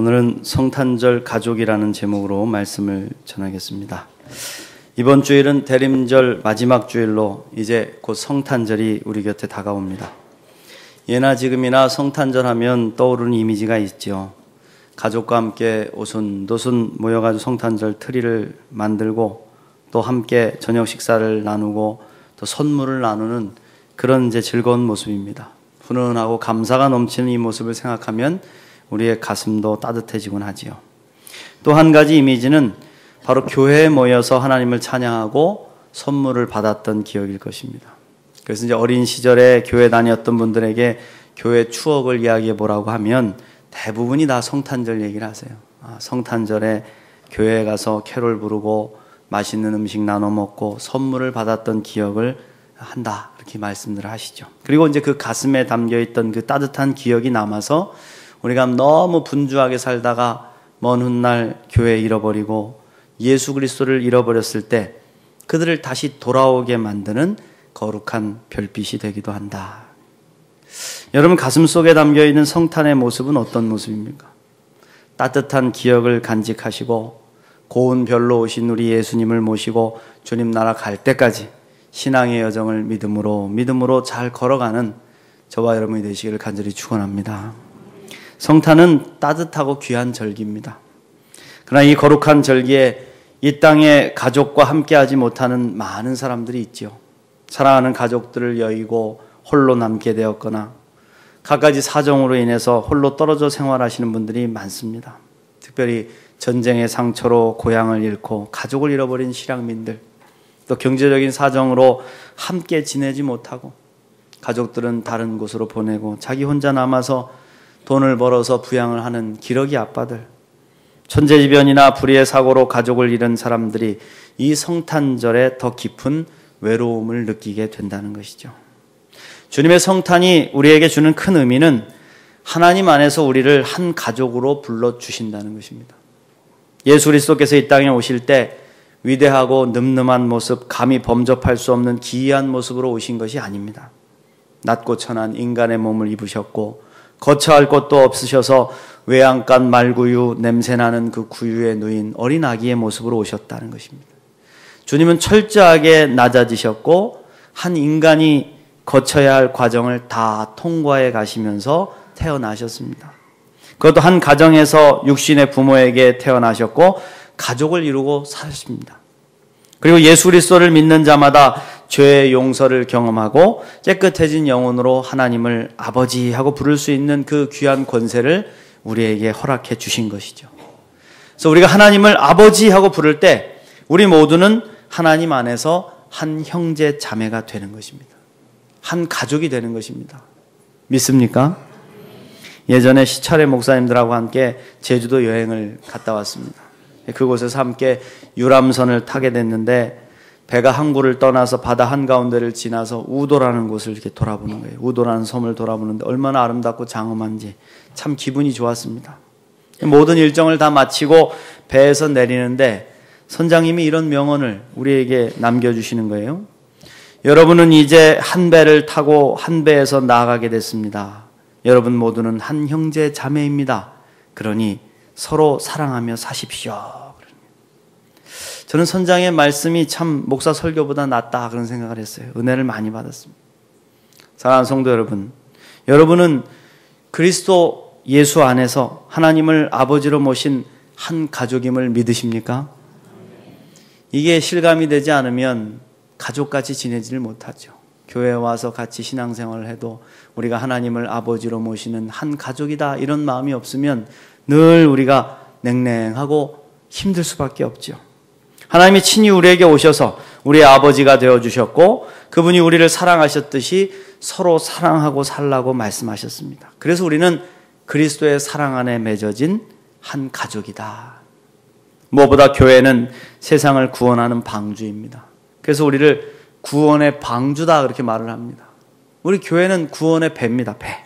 오늘은 성탄절 가족이라는 제목으로 말씀을 전하겠습니다. 이번 주일은 대림절 마지막 주일로 이제 곧 성탄절이 우리 곁에 다가옵니다. 예나 지금이나 성탄절 하면 떠오르는 이미지가 있죠. 가족과 함께 오순도순 모여가지고 성탄절 트리를 만들고 또 함께 저녁 식사를 나누고 또 선물을 나누는 그런 이제 즐거운 모습입니다. 훈훈하고 감사가 넘치는 이 모습을 생각하면 우리의 가슴도 따뜻해지곤 하지요. 또 한 가지 이미지는 바로 교회에 모여서 하나님을 찬양하고 선물을 받았던 기억일 것입니다. 그래서 이제 어린 시절에 교회 다녔던 분들에게 교회 추억을 이야기해 보라고 하면 대부분이 다 성탄절 얘기를 하세요. 성탄절에 교회에 가서 캐롤 부르고 맛있는 음식 나눠 먹고 선물을 받았던 기억을 한다, 이렇게 말씀들을 하시죠. 그리고 이제 그 가슴에 담겨 있던 그 따뜻한 기억이 남아서 우리가 너무 분주하게 살다가 먼 훗날 교회 잃어버리고 예수 그리스도를 잃어버렸을 때 그들을 다시 돌아오게 만드는 거룩한 별빛이 되기도 한다. 여러분 가슴 속에 담겨 있는 성탄의 모습은 어떤 모습입니까? 따뜻한 기억을 간직하시고 고운 별로 오신 우리 예수님을 모시고 주님 나라 갈 때까지 신앙의 여정을 믿음으로 잘 걸어가는 저와 여러분이 되시기를 간절히 축원합니다. 성탄은 따뜻하고 귀한 절기입니다. 그러나 이 거룩한 절기에 이 땅에 가족과 함께하지 못하는 많은 사람들이 있죠. 사랑하는 가족들을 여의고 홀로 남게 되었거나 갖가지 사정으로 인해서 홀로 떨어져 생활하시는 분들이 많습니다. 특별히 전쟁의 상처로 고향을 잃고 가족을 잃어버린 실향민들, 또 경제적인 사정으로 함께 지내지 못하고 가족들은 다른 곳으로 보내고 자기 혼자 남아서 돈을 벌어서 부양을 하는 기러기 아빠들, 천재지변이나 불의의 사고로 가족을 잃은 사람들이 이 성탄절에 더 깊은 외로움을 느끼게 된다는 것이죠. 주님의 성탄이 우리에게 주는 큰 의미는 하나님 안에서 우리를 한 가족으로 불러주신다는 것입니다. 예수 그리스도께서 이 땅에 오실 때 위대하고 늠름한 모습, 감히 범접할 수 없는 기이한 모습으로 오신 것이 아닙니다. 낮고 천한 인간의 몸을 입으셨고 거처할 곳도 없으셔서 외양간 말구유 냄새나는 그 구유에 누인 어린 아기의 모습으로 오셨다는 것입니다. 주님은 철저하게 낮아지셨고 한 인간이 거쳐야 할 과정을 다 통과해 가시면서 태어나셨습니다. 그것도 한 가정에서 육신의 부모에게 태어나셨고 가족을 이루고 사십니다. 그리고 예수 그리스도를 믿는 자마다 죄의 용서를 경험하고 깨끗해진 영혼으로 하나님을 아버지하고 부를 수 있는 그 귀한 권세를 우리에게 허락해 주신 것이죠. 그래서 우리가 하나님을 아버지하고 부를 때 우리 모두는 하나님 안에서 한 형제 자매가 되는 것입니다. 한 가족이 되는 것입니다. 믿습니까? 예전에 시찰의 목사님들하고 함께 제주도 여행을 갔다 왔습니다. 그곳에서 함께 유람선을 타게 됐는데 배가 항구를 떠나서 바다 한가운데를 지나서 우도라는 곳을 이렇게 돌아보는 거예요. 우도라는 섬을 돌아보는데 얼마나 아름답고 장엄한지 참 기분이 좋았습니다. 모든 일정을 다 마치고 배에서 내리는데 선장님이 이런 명언을 우리에게 남겨주시는 거예요. 여러분은 이제 한 배를 타고 한 배에서 나아가게 됐습니다. 여러분 모두는 한 형제 자매입니다. 그러니 서로 사랑하며 사십시오. 저는 선장의 말씀이 참 목사 설교보다 낫다 그런 생각을 했어요. 은혜를 많이 받았습니다. 사랑하는 성도 여러분, 여러분은 그리스도 예수 안에서 하나님을 아버지로 모신 한 가족임을 믿으십니까? 이게 실감이 되지 않으면 가족같이 지내지를 못하죠. 교회에 와서 같이 신앙생활을 해도 우리가 하나님을 아버지로 모시는 한 가족이다 이런 마음이 없으면 늘 우리가 냉랭하고 힘들 수밖에 없죠. 하나님이 친히 우리에게 오셔서 우리의 아버지가 되어주셨고 그분이 우리를 사랑하셨듯이 서로 사랑하고 살라고 말씀하셨습니다. 그래서 우리는 그리스도의 사랑 안에 맺어진 한 가족이다. 무엇보다 교회는 세상을 구원하는 방주입니다. 그래서 우리를 구원의 방주다 그렇게 말을 합니다. 우리 교회는 구원의 배입니다. 배.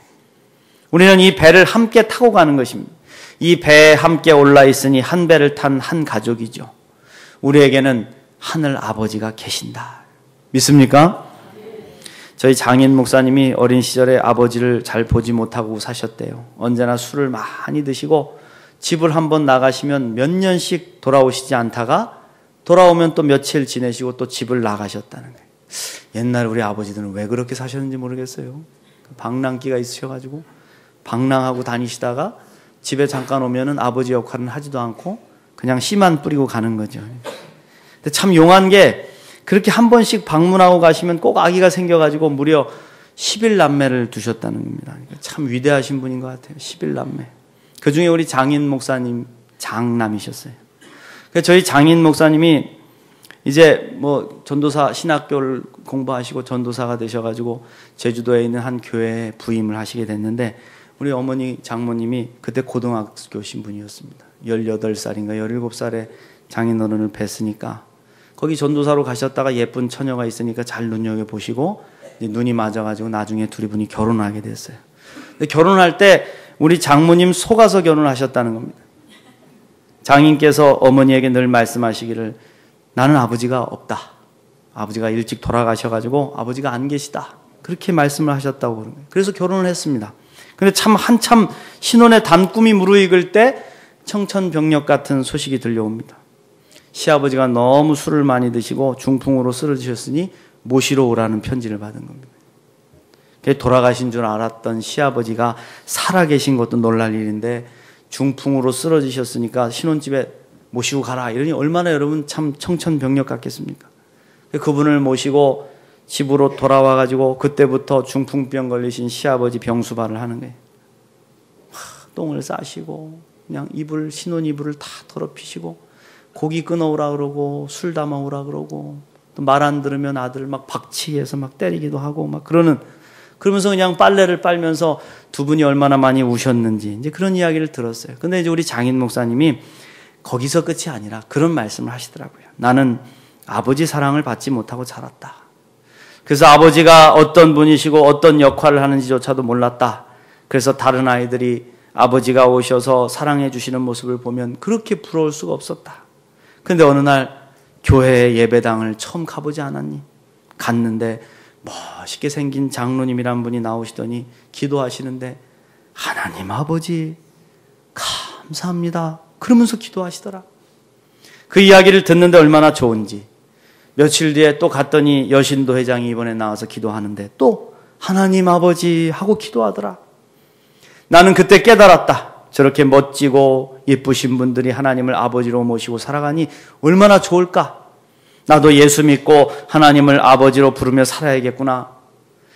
우리는 이 배를 함께 타고 가는 것입니다. 이 배에 함께 올라 있으니 한 배를 탄 한 가족이죠. 우리에게는 하늘 아버지가 계신다. 믿습니까? 저희 장인 목사님이 어린 시절에 아버지를 잘 보지 못하고 사셨대요. 언제나 술을 많이 드시고 집을 한번 나가시면 몇 년씩 돌아오시지 않다가 돌아오면 또 며칠 지내시고 또 집을 나가셨다는 거예요. 옛날 우리 아버지들은 왜 그렇게 사셨는지 모르겠어요. 방랑기가 있으셔가지고 방랑하고 다니시다가 집에 잠깐 오면은 아버지 역할은 하지도 않고 그냥 씨만 뿌리고 가는 거죠. 근데 참 용한 게 그렇게 한 번씩 방문하고 가시면 꼭 아기가 생겨가지고 무려 11남매를 두셨다는 겁니다. 참 위대하신 분인 것 같아요. 11남매. 그 중에 우리 장인 목사님 장남이셨어요. 저희 장인 목사님이 이제 뭐 전도사 신학교를 공부하시고 전도사가 되셔가지고 제주도에 있는 한 교회에 부임을 하시게 됐는데 우리 어머니 장모님이 그때 고등학교 신분이었습니다. 18살인가 17살에 장인어른을 뵀으니까 거기 전도사로 가셨다가 예쁜 처녀가 있으니까 잘 눈여겨보시고 눈이 맞아가지고 나중에 둘이 분이 결혼하게 됐어요. 근데 결혼할 때 우리 장모님 속아서 결혼하셨다는 겁니다. 장인께서 어머니에게 늘 말씀하시기를 나는 아버지가 없다. 아버지가 일찍 돌아가셔가지고 아버지가 안 계시다. 그렇게 말씀을 하셨다고 그런 거예요. 그래서 결혼을 했습니다. 근데 참 한참 신혼의 단꿈이 무르익을 때 청천벽력 같은 소식이 들려옵니다. 시아버지가 너무 술을 많이 드시고 중풍으로 쓰러지셨으니 모시러 오라는 편지를 받은 겁니다. 돌아가신 줄 알았던 시아버지가 살아계신 것도 놀랄 일인데 중풍으로 쓰러지셨으니까 신혼집에 모시고 가라 이러니 얼마나 여러분 참 청천벽력 같겠습니까? 그분을 모시고 집으로 돌아와가지고 그때부터 중풍병 걸리신 시아버지 병수발을 하는 거예요. 똥을 싸시고 그냥 신혼 이불을 다 더럽히시고 고기 끊어오라 그러고 술 담아오라 그러고 또 말 안 들으면 아들 막 박치기해서 막 때리기도 하고 막 그러면서 그냥 빨래를 빨면서 두 분이 얼마나 많이 우셨는지 이제 그런 이야기를 들었어요. 근데 이제 우리 장인 목사님이 거기서 끝이 아니라 그런 말씀을 하시더라고요. 나는 아버지 사랑을 받지 못하고 자랐다. 그래서 아버지가 어떤 분이시고 어떤 역할을 하는지조차도 몰랐다. 그래서 다른 아이들이 아버지가 오셔서 사랑해 주시는 모습을 보면 그렇게 부러울 수가 없었다. 근데 어느 날 교회 예배당을 처음 가보지 않았니? 갔는데 멋있게 생긴 장로님이란 분이 나오시더니 기도하시는데 하나님 아버지 감사합니다. 그러면서 기도하시더라. 그 이야기를 듣는데 얼마나 좋은지. 며칠 뒤에 또 갔더니 여신도 회장이 이번에 나와서 기도하는데 또 하나님 아버지 하고 기도하더라. 나는 그때 깨달았다. 저렇게 멋지고 예쁘신 분들이 하나님을 아버지로 모시고 살아가니 얼마나 좋을까. 나도 예수 믿고 하나님을 아버지로 부르며 살아야겠구나.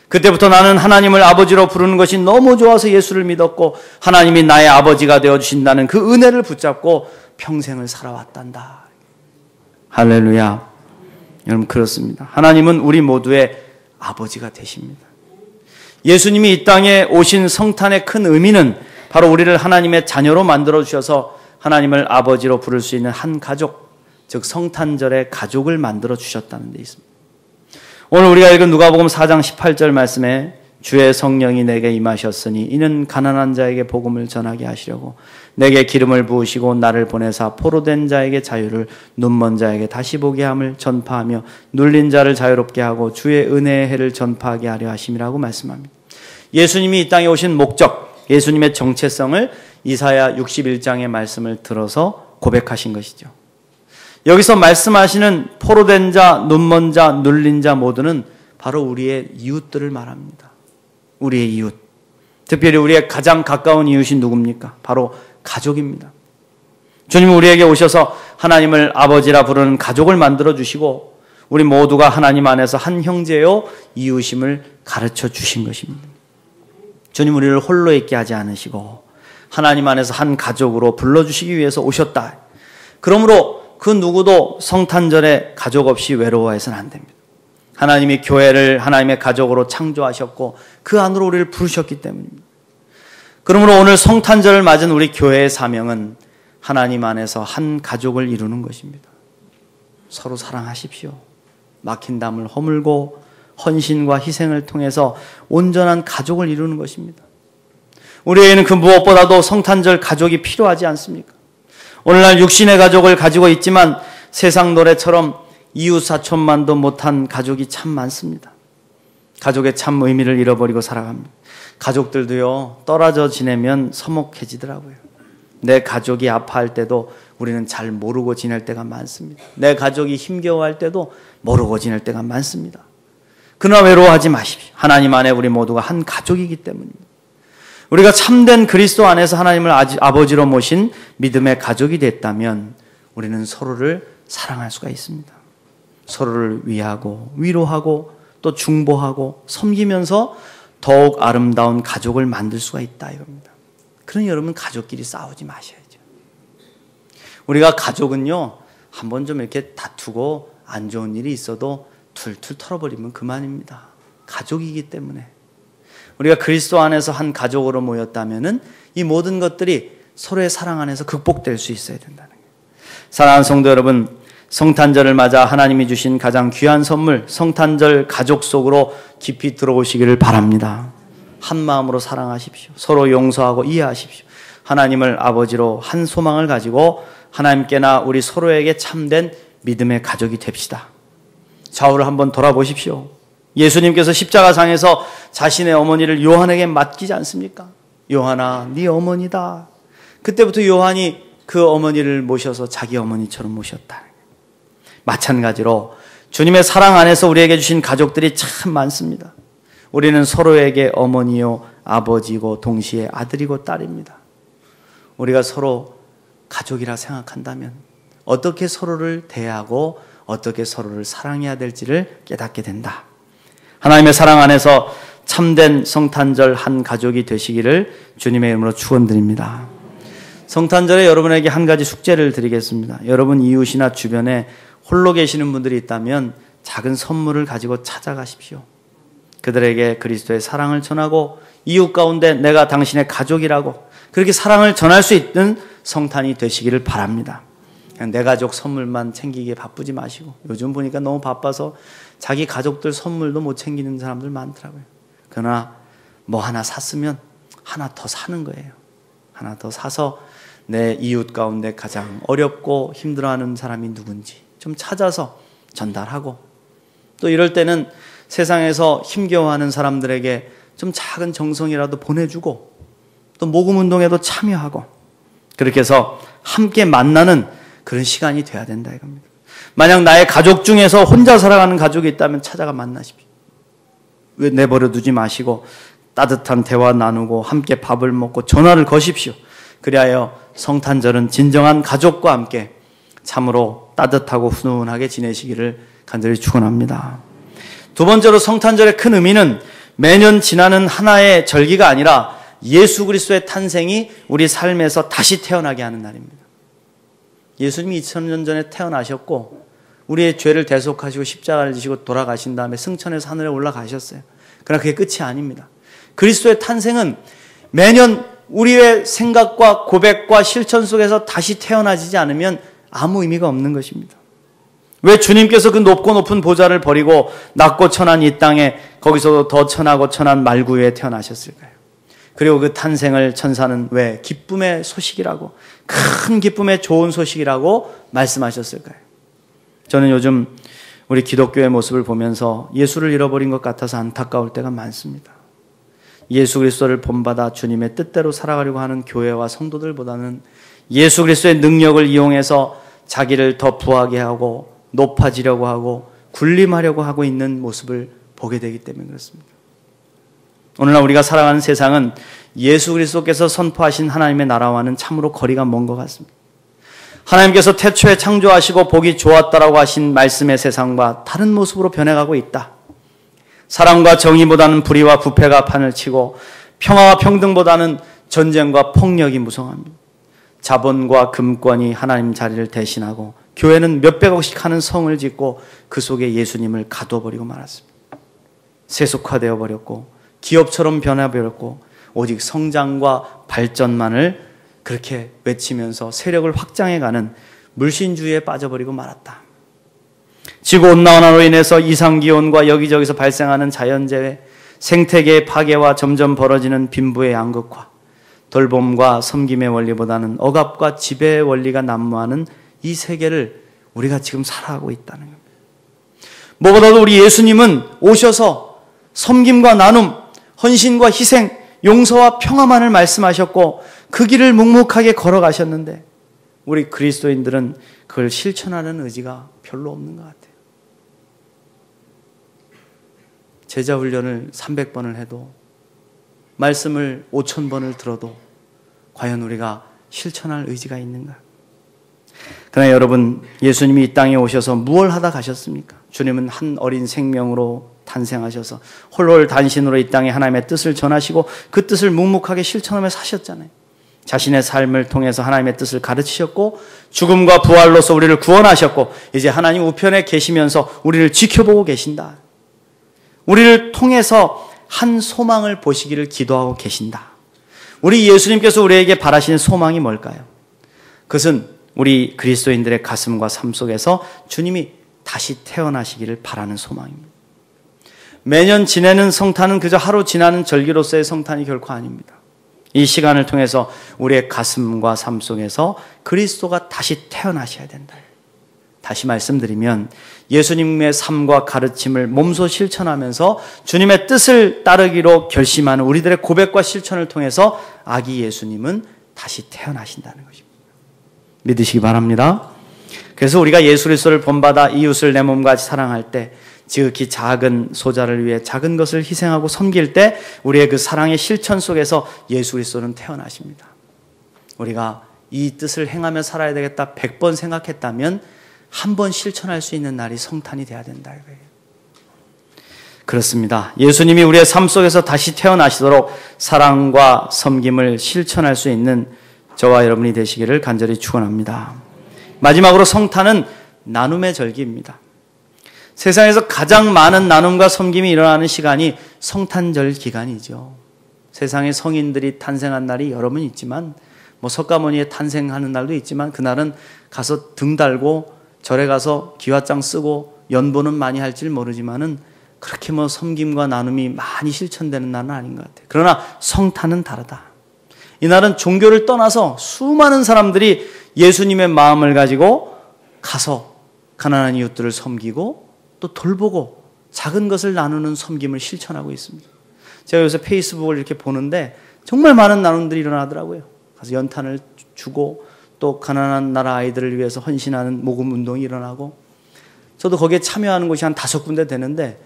그때부터 나는 하나님을 아버지로 부르는 것이 너무 좋아서 예수를 믿었고 하나님이 나의 아버지가 되어주신다는 그 은혜를 붙잡고 평생을 살아왔단다. 할렐루야. 여러분 그렇습니다. 하나님은 우리 모두의 아버지가 되십니다. 예수님이 이 땅에 오신 성탄의 큰 의미는 바로 우리를 하나님의 자녀로 만들어주셔서 하나님을 아버지로 부를 수 있는 한 가족, 즉 성탄절의 가족을 만들어 주셨다는 데 있습니다. 오늘 우리가 읽은 누가복음 4장 18절 말씀에 주의 성령이 내게 임하셨으니 이는 가난한 자에게 복음을 전하게 하시려고 내게 기름을 부으시고 나를 보내사 포로된 자에게 자유를 눈먼 자에게 다시 보게 함을 전파하며 눌린 자를 자유롭게 하고 주의 은혜의 해를 전파하게 하려 하심이라고 말씀합니다. 예수님이 이 땅에 오신 목적, 예수님의 정체성을 이사야 61장의 말씀을 들어서 고백하신 것이죠. 여기서 말씀하시는 포로된 자, 눈먼 자, 눌린 자 모두는 바로 우리의 이웃들을 말합니다. 우리의 이웃. 특별히 우리의 가장 가까운 이웃이 누굽니까? 바로 가족입니다. 주님은 우리에게 오셔서 하나님을 아버지라 부르는 가족을 만들어 주시고 우리 모두가 하나님 안에서 한 형제요 이웃임을 가르쳐 주신 것입니다. 주님 우리를 홀로 있게 하지 않으시고 하나님 안에서 한 가족으로 불러주시기 위해서 오셨다. 그러므로 그 누구도 성탄절에 가족 없이 외로워해서는 안 됩니다. 하나님이 교회를 하나님의 가족으로 창조하셨고 그 안으로 우리를 부르셨기 때문입니다. 그러므로 오늘 성탄절을 맞은 우리 교회의 사명은 하나님 안에서 한 가족을 이루는 것입니다. 서로 사랑하십시오. 막힌 담을 허물고 헌신과 희생을 통해서 온전한 가족을 이루는 것입니다. 우리에게는 그 무엇보다도 성탄절 가족이 필요하지 않습니까? 오늘날 육신의 가족을 가지고 있지만 세상 노래처럼 이웃사촌만도 못한 가족이 참 많습니다. 가족의 참 의미를 잃어버리고 살아갑니다. 가족들도요 떨어져 지내면 서먹해지더라고요. 내 가족이 아파할 때도 우리는 잘 모르고 지낼 때가 많습니다. 내 가족이 힘겨워할 때도 모르고 지낼 때가 많습니다. 그러나 외로워하지 마십시오. 하나님 안에 우리 모두가 한 가족이기 때문입니다. 우리가 참된 그리스도 안에서 하나님을 아버지로 모신 믿음의 가족이 됐다면 우리는 서로를 사랑할 수가 있습니다. 서로를 위하고 위로하고 또 중보하고 섬기면서 더욱 아름다운 가족을 만들 수가 있다 이겁니다. 그러니 여러분 가족끼리 싸우지 마셔야죠. 우리가 가족은요, 한번 좀 이렇게 다투고 안 좋은 일이 있어도 툴툴 털어버리면 그만입니다. 가족이기 때문에. 우리가 그리스도 안에서 한 가족으로 모였다면은 이 모든 것들이 서로의 사랑 안에서 극복될 수 있어야 된다는 거예요. 사랑하는 성도 여러분, 성탄절을 맞아 하나님이 주신 가장 귀한 선물, 성탄절 가족 속으로 깊이 들어오시기를 바랍니다. 한 마음으로 사랑하십시오. 서로 용서하고 이해하십시오. 하나님을 아버지로 한 소망을 가지고 하나님께나 우리 서로에게 참된 믿음의 가족이 됩시다. 좌우를 한번 돌아보십시오. 예수님께서 십자가상에서 자신의 어머니를 요한에게 맡기지 않습니까? 요한아, 네 어머니다. 그때부터 요한이 그 어머니를 모셔서 자기 어머니처럼 모셨다. 마찬가지로 주님의 사랑 안에서 우리에게 주신 가족들이 참 많습니다. 우리는 서로에게 어머니요 아버지고 동시에 아들이고 딸입니다. 우리가 서로 가족이라 생각한다면 어떻게 서로를 대하고 어떻게 서로를 사랑해야 될지를 깨닫게 된다. 하나님의 사랑 안에서 참된 성탄절 한 가족이 되시기를 주님의 이름으로 축원드립니다. 성탄절에 여러분에게 한 가지 숙제를 드리겠습니다. 여러분 이웃이나 주변에 홀로 계시는 분들이 있다면 작은 선물을 가지고 찾아가십시오. 그들에게 그리스도의 사랑을 전하고 이웃 가운데 내가 당신의 가족이라고 그렇게 사랑을 전할 수 있는 성탄이 되시기를 바랍니다. 그냥 내 가족 선물만 챙기기에 바쁘지 마시고, 요즘 보니까 너무 바빠서 자기 가족들 선물도 못 챙기는 사람들 많더라고요. 그러나 뭐 하나 샀으면 하나 더 사는 거예요. 하나 더 사서 내 이웃 가운데 가장 어렵고 힘들어하는 사람이 누군지 좀 찾아서 전달하고, 또 이럴 때는 세상에서 힘겨워하는 사람들에게 좀 작은 정성이라도 보내주고, 또 모금 운동에도 참여하고, 그렇게 해서 함께 만나는 그런 시간이 돼야 된다 이겁니다. 만약 나의 가족 중에서 혼자 살아가는 가족이 있다면 찾아가 만나십시오. 왜 내버려 두지 마시고 따뜻한 대화 나누고 함께 밥을 먹고 전화를 거십시오. 그리하여 성탄절은 진정한 가족과 함께 참으로 따뜻하고 훈훈하게 지내시기를 간절히 축원합니다. 두 번째로 성탄절의 큰 의미는 매년 지나는 하나의 절기가 아니라 예수 그리스도의 탄생이 우리 삶에서 다시 태어나게 하는 날입니다. 예수님이 2000년 전에 태어나셨고 우리의 죄를 대속하시고 십자가를 지시고 돌아가신 다음에 승천해서 하늘에 올라가셨어요. 그러나 그게 끝이 아닙니다. 그리스도의 탄생은 매년 우리의 생각과 고백과 실천 속에서 다시 태어나지 않으면 아무 의미가 없는 것입니다. 왜 주님께서 그 높고 높은 보좌를 버리고 낮고 천한 이 땅에 거기서도 더 천하고 천한 말구 위에 태어나셨을까요? 그리고 그 탄생을 천사는 왜 기쁨의 소식이라고, 큰 기쁨의 좋은 소식이라고 말씀하셨을까요? 저는 요즘 우리 기독교의 모습을 보면서 예수를 잃어버린 것 같아서 안타까울 때가 많습니다. 예수 그리스도를 본받아 주님의 뜻대로 살아가려고 하는 교회와 성도들보다는 예수 그리스도의 능력을 이용해서 자기를 더 부하게 하고 높아지려고 하고 군림하려고 하고 있는 모습을 보게 되기 때문에 그렇습니다. 오늘날 우리가 살아가는 세상은 예수 그리스도께서 선포하신 하나님의 나라와는 참으로 거리가 먼 것 같습니다. 하나님께서 태초에 창조하시고 보기 좋았다라고 하신 말씀의 세상과 다른 모습으로 변해가고 있다. 사랑과 정의보다는 불의와 부패가 판을 치고 평화와 평등보다는 전쟁과 폭력이 무성합니다. 자본과 금권이 하나님 자리를 대신하고 교회는 몇백억씩 하는 성을 짓고 그 속에 예수님을 가둬버리고 말았습니다. 세속화되어 버렸고 기업처럼 변해버렸고 오직 성장과 발전만을 그렇게 외치면서 세력을 확장해가는 물신주의에 빠져버리고 말았다. 지구온난화로 인해서 이상기온과 여기저기서 발생하는 자연재해, 생태계의 파괴와 점점 벌어지는 빈부의 양극화, 돌봄과 섬김의 원리보다는 억압과 지배의 원리가 난무하는 이 세계를 우리가 지금 살아가고 있다는 겁니다. 무엇보다도 우리 예수님은 오셔서 섬김과 나눔, 헌신과 희생, 용서와 평화만을 말씀하셨고 그 길을 묵묵하게 걸어가셨는데 우리 그리스도인들은 그걸 실천하는 의지가 별로 없는 것 같아요. 제자 훈련을 300번을 해도 말씀을 5000번을 들어도 과연 우리가 실천할 의지가 있는가? 그러나 여러분, 예수님이 이 땅에 오셔서 무엇을 하다 가셨습니까? 주님은 한 어린 생명으로 탄생하셔서 홀홀단신으로 이 땅에 하나님의 뜻을 전하시고 그 뜻을 묵묵하게 실천하며 사셨잖아요. 자신의 삶을 통해서 하나님의 뜻을 가르치셨고 죽음과 부활로서 우리를 구원하셨고 이제 하나님 우편에 계시면서 우리를 지켜보고 계신다. 우리를 통해서 한 소망을 보시기를 기도하고 계신다. 우리 예수님께서 우리에게 바라시는 소망이 뭘까요? 그것은 우리 그리스도인들의 가슴과 삶 속에서 주님이 다시 태어나시기를 바라는 소망입니다. 매년 지내는 성탄은 그저 하루 지나는 절기로서의 성탄이 결코 아닙니다. 이 시간을 통해서 우리의 가슴과 삶 속에서 그리스도가 다시 태어나셔야 된다. 다시 말씀드리면 예수님의 삶과 가르침을 몸소 실천하면서 주님의 뜻을 따르기로 결심하는 우리들의 고백과 실천을 통해서 아기 예수님은 다시 태어나신다는 것입니다. 믿으시기 바랍니다. 그래서 우리가 예수 그리스도를 본받아 이웃을 내 몸같이 사랑할 때 지극히 작은 소자를 위해 작은 것을 희생하고 섬길 때 우리의 그 사랑의 실천 속에서 예수 그리스도는 태어나십니다. 우리가 이 뜻을 행하며 살아야 되겠다 100번 생각했다면 한 번 실천할 수 있는 날이 성탄이 돼야 된다 이거예요. 그렇습니다. 예수님이 우리의 삶 속에서 다시 태어나시도록 사랑과 섬김을 실천할 수 있는 저와 여러분이 되시기를 간절히 축원합니다. 마지막으로 성탄은 나눔의 절기입니다. 세상에서 가장 많은 나눔과 섬김이 일어나는 시간이 성탄절 기간이죠. 세상에 성인들이 탄생한 날이 여러 번 있지만 석가모니에 탄생하는 날도 있지만 그날은 가서 등 달고 절에 가서 기와장 쓰고 연보는 많이 할지 모르지만은 그렇게 섬김과 나눔이 많이 실천되는 날은 아닌 것 같아요. 그러나 성탄은 다르다. 이날은 종교를 떠나서 수많은 사람들이 예수님의 마음을 가지고 가서 가난한 이웃들을 섬기고 또 돌보고 작은 것을 나누는 섬김을 실천하고 있습니다. 제가 요새 페이스북을 이렇게 보는데 정말 많은 나눔들이 일어나더라고요. 가서 연탄을 주고 또 가난한 나라 아이들을 위해서 헌신하는 모금 운동이 일어나고 저도 거기에 참여하는 곳이 한 5군데 되는데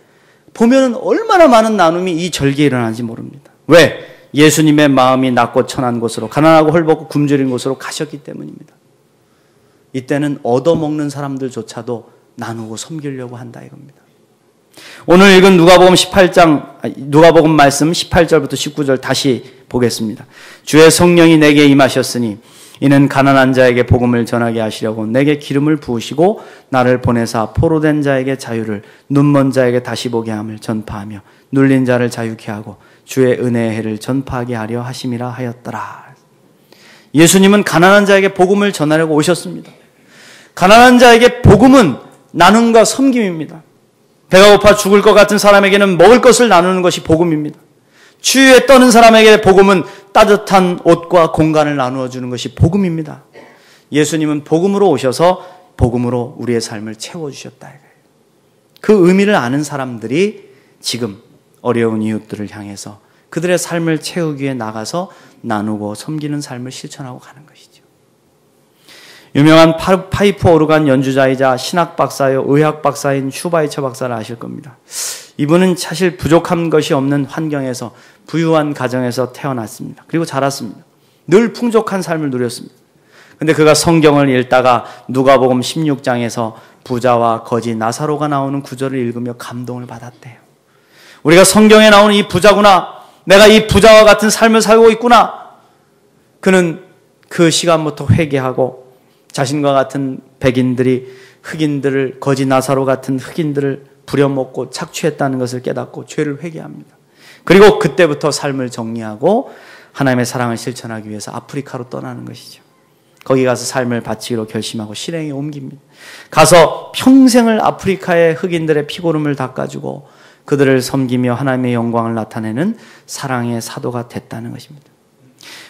보면은 얼마나 많은 나눔이 이 절기에 일어나는지 모릅니다. 왜? 예수님의 마음이 낮고 천한 곳으로 가난하고 헐벗고 굶주린 곳으로 가셨기 때문입니다. 이때는 얻어먹는 사람들조차도 나누고 섬기려고 한다 이겁니다. 오늘 읽은 누가복음 말씀 18절부터 19절 다시 보겠습니다. 주의 성령이 내게 임하셨으니 이는 가난한 자에게 복음을 전하게 하시려고 내게 기름을 부으시고 나를 보내사 포로된 자에게 자유를 눈먼 자에게 다시 보게 함을 전파하며 눌린 자를 자유케 하고 주의 은혜의 해를 전파하게 하려 하심이라 하였더라. 예수님은 가난한 자에게 복음을 전하려고 오셨습니다. 가난한 자에게 복음은 나눔과 섬김입니다. 배가 고파 죽을 것 같은 사람에게는 먹을 것을 나누는 것이 복음입니다. 추위에 떠는 사람에게 복음은 따뜻한 옷과 공간을 나누어 주는 것이 복음입니다. 예수님은 복음으로 오셔서 복음으로 우리의 삶을 채워주셨다. 그 의미를 아는 사람들이 지금 어려운 이웃들을 향해서 그들의 삶을 채우기 위해 나가서 나누고 섬기는 삶을 실천하고 가는 것이죠. 유명한 파이프 오르간 연주자이자 신학 박사요 의학 박사인 슈바이처 박사를 아실 겁니다. 이분은 사실 부족한 것이 없는 환경에서 부유한 가정에서 태어났습니다. 그리고 자랐습니다. 늘 풍족한 삶을 누렸습니다. 근데 그가 성경을 읽다가 누가복음 16장에서 부자와 거지 나사로가 나오는 구절을 읽으며 감동을 받았대요. 우리가 성경에 나오는 이 부자구나. 내가 이 부자와 같은 삶을 살고 있구나. 그는 그 시간부터 회개하고 자신과 같은 백인들이 흑인들을 거지 나사로 같은 흑인들을 부려먹고 착취했다는 것을 깨닫고 죄를 회개합니다. 그리고 그때부터 삶을 정리하고 하나님의 사랑을 실천하기 위해서 아프리카로 떠나는 것이죠. 거기 가서 삶을 바치기로 결심하고 실행에 옮깁니다. 가서 평생을 아프리카의 흑인들의 피고름을 닦아주고 그들을 섬기며 하나님의 영광을 나타내는 사랑의 사도가 됐다는 것입니다.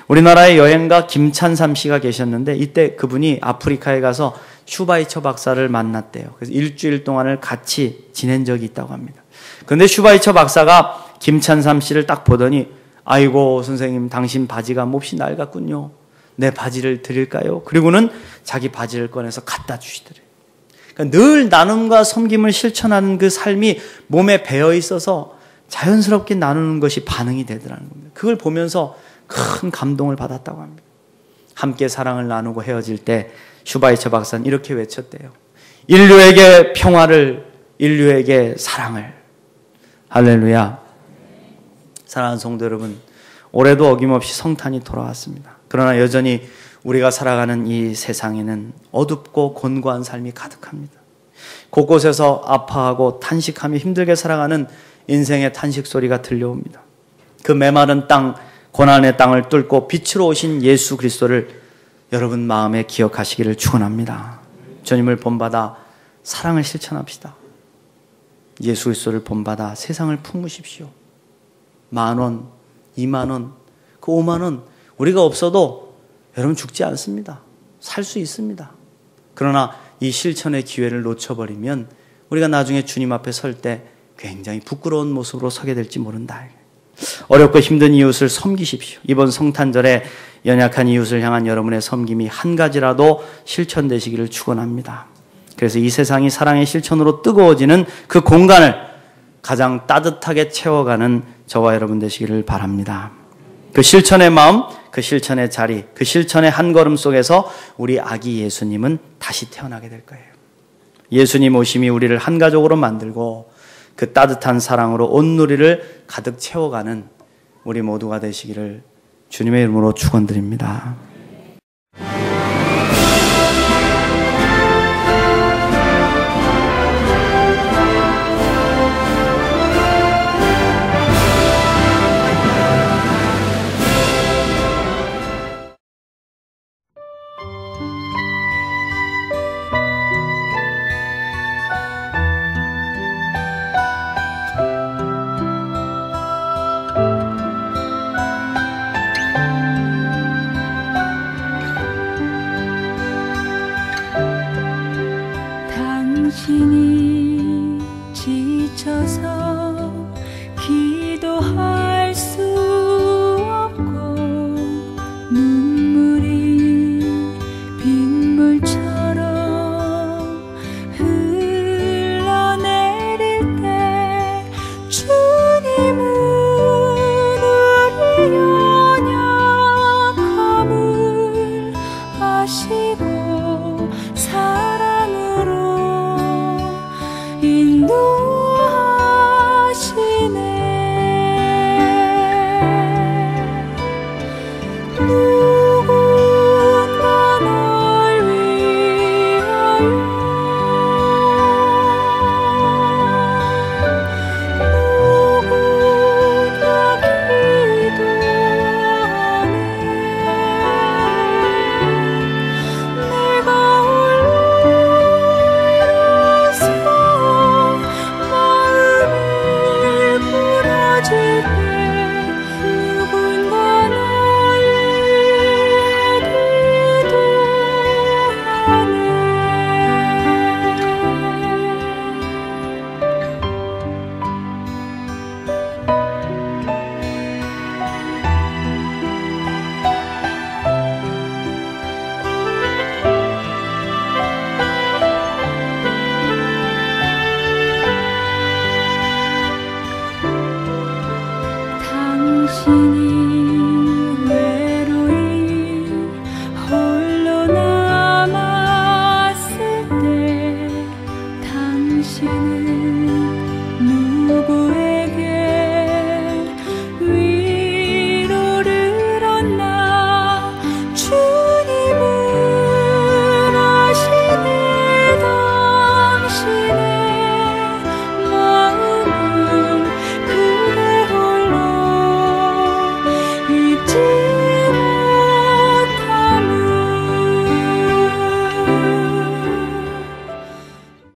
우리나라의 여행가 김찬삼 씨가 계셨는데 이때 그분이 아프리카에 가서 슈바이처 박사를 만났대요. 그래서 일주일 동안을 같이 지낸 적이 있다고 합니다. 그런데 슈바이처 박사가 김찬삼 씨를 딱 보더니 아이고 선생님 당신 바지가 몹시 낡았군요. 내 바지를 드릴까요? 그리고는 자기 바지를 꺼내서 갖다 주시더래요. 그러니까 늘 나눔과 섬김을 실천하는 그 삶이 몸에 배어 있어서 자연스럽게 나누는 것이 반응이 되더라는 겁니다. 그걸 보면서 큰 감동을 받았다고 합니다. 함께 사랑을 나누고 헤어질 때 슈바이처 박사는 이렇게 외쳤대요. 인류에게 평화를, 인류에게 사랑을. 할렐루야. 사랑하는 성도 여러분, 올해도 어김없이 성탄이 돌아왔습니다. 그러나 여전히 우리가 살아가는 이 세상에는 어둡고 곤고한 삶이 가득합니다. 곳곳에서 아파하고 탄식하며 힘들게 살아가는 인생의 탄식 소리가 들려옵니다. 그 메마른 땅, 고난의 땅을 뚫고 빛으로 오신 예수 그리스도를 여러분 마음에 기억하시기를 축원합니다. 주님을 본받아 사랑을 실천합시다. 예수 그리스도를 본받아 세상을 품으십시오. 10,000원, 20,000원, 그 50,000원 우리가 없어도 여러분 죽지 않습니다. 살 수 있습니다. 그러나 이 실천의 기회를 놓쳐버리면 우리가 나중에 주님 앞에 설 때 굉장히 부끄러운 모습으로 서게 될지 모른다. 어렵고 힘든 이웃을 섬기십시오. 이번 성탄절에 연약한 이웃을 향한 여러분의 섬김이 한 가지라도 실천되시기를 축원합니다. 그래서 이 세상이 사랑의 실천으로 뜨거워지는 그 공간을 가장 따뜻하게 채워가는 저와 여러분 되시기를 바랍니다. 그 실천의 마음, 그 실천의 자리, 그 실천의 한 걸음 속에서 우리 아기 예수님은 다시 태어나게 될 거예요. 예수님 오심이 우리를 한 가족으로 만들고 그 따뜻한 사랑으로 온 누리를 가득 채워가는 우리 모두가 되시기를 주님의 이름으로 축원드립니다. 당신이 지쳐서 기도할 수 없고 눈물이 빗물처럼 흘러내릴 때 주님은 우리 연약함을 아시고 사랑